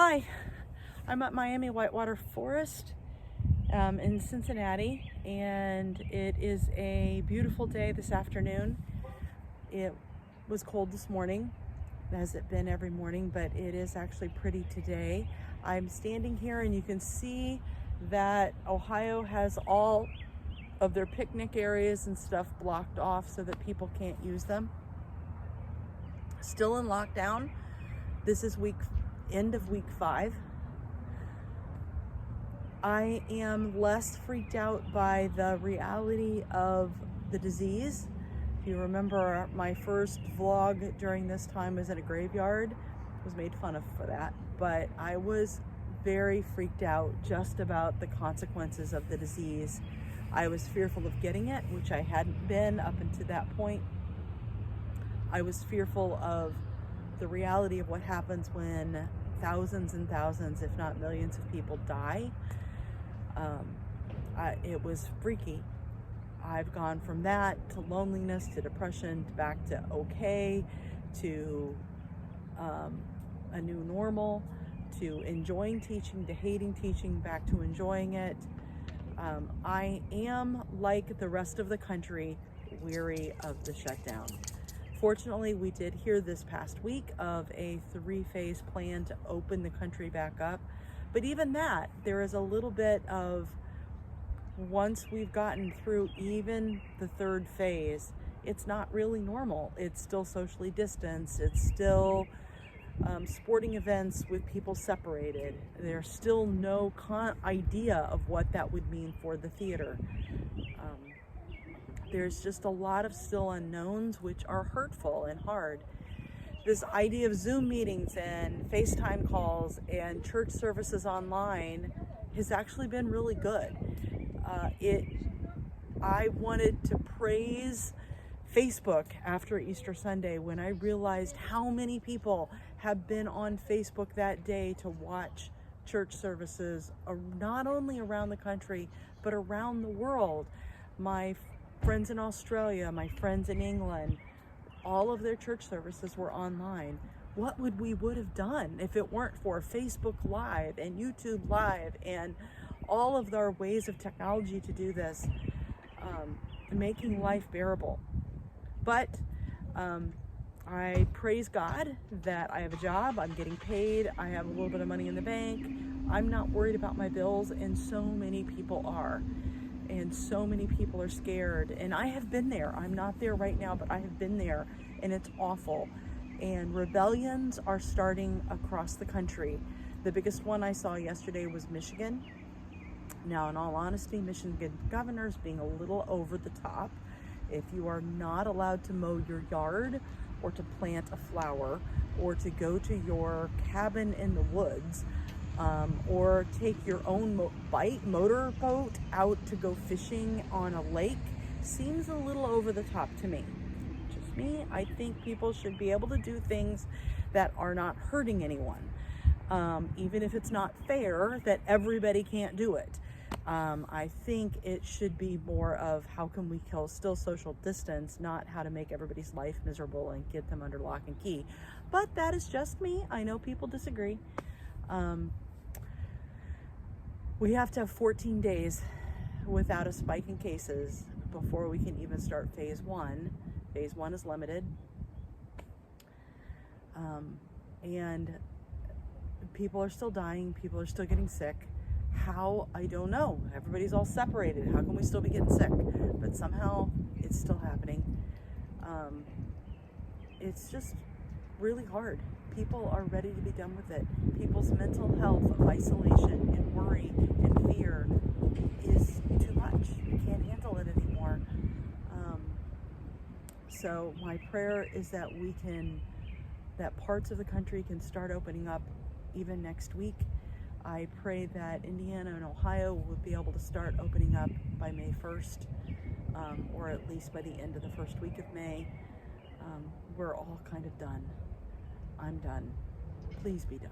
Hi, I'm at Miami Whitewater Forest in Cincinnati, and it is a beautiful day this afternoon. It was cold this morning, as it been every morning, but it is actually pretty today. I'm standing here and you can see that Ohio has all of their picnic areas and stuff blocked off so that people can't use them. Still in lockdown. This is end of week 5. I am less freaked out by the reality of the disease. If you remember, my first vlog during this time was at a graveyard. I was made fun of for that, but I was very freaked out just about the consequences of the disease. I was fearful of getting it, which I hadn't been up until that point. I was fearful of the reality of what happens when thousands and thousands, if not millions of people die. It was freaky. I've gone from that to loneliness, to depression, to back to okay, to a new normal, to enjoying teaching, to hating teaching, back to enjoying it. I am, like the rest of the country, weary of the shutdown. Fortunately, we did hear this past week of a 3-phase plan to open the country back up. But even that, there is a little bit of, once we've gotten through even the 3rd phase, it's not really normal. It's still socially distanced. It's still sporting events with people separated. There's still no idea of what that would mean for the theater. There's just a lot of still unknowns, which are hurtful and hard. This idea of Zoom meetings and FaceTime calls and church services online has actually been really good. I wanted to praise Facebook after Easter Sunday when I realized how many people have been on Facebook that day to watch church services, not only around the country, but around the world. My friends in Australia, my friends in England, all of their church services were online. What would we have done if it weren't for Facebook Live and YouTube Live and all of our ways of technology to do this, making life bearable? But I praise God that I have a job, I'm getting paid, I have a little bit of money in the bank, I'm not worried about my bills, and so many people are. And so many people are scared. And I have been there. I'm not there right now, but I have been there, and it's awful. And rebellions are starting across the country. The biggest one I saw yesterday was Michigan. Now, in all honesty, Michigan governor's being a little over the top. If you are not allowed to mow your yard or to plant a flower or to go to your cabin in the woods, or take your own motorboat out to go fishing on a lake, seems a little over the top to me. Just me. I think people should be able to do things that are not hurting anyone, even if it's not fair that everybody can't do it. I think it should be more of how can we still social distance, not how to make everybody's life miserable and get them under lock and key. But that is just me. I know people disagree. We have to have 14 days without a spike in cases before we can even start phase 1. Phase 1 is limited. And people are still dying. People are still getting sick. How? I don't know. Everybody's all separated. How can we still be getting sick? But somehow it's still happening. It's just really hard. People are ready to be done with it. People's mental health of isolation and worry and fear is too much. You can't handle it anymore. So my prayer is that that parts of the country can start opening up even next week. I pray that Indiana and Ohio would be able to start opening up by May 1st, or at least by the end of the first week of May. We're all kind of done. I'm done. Please be done.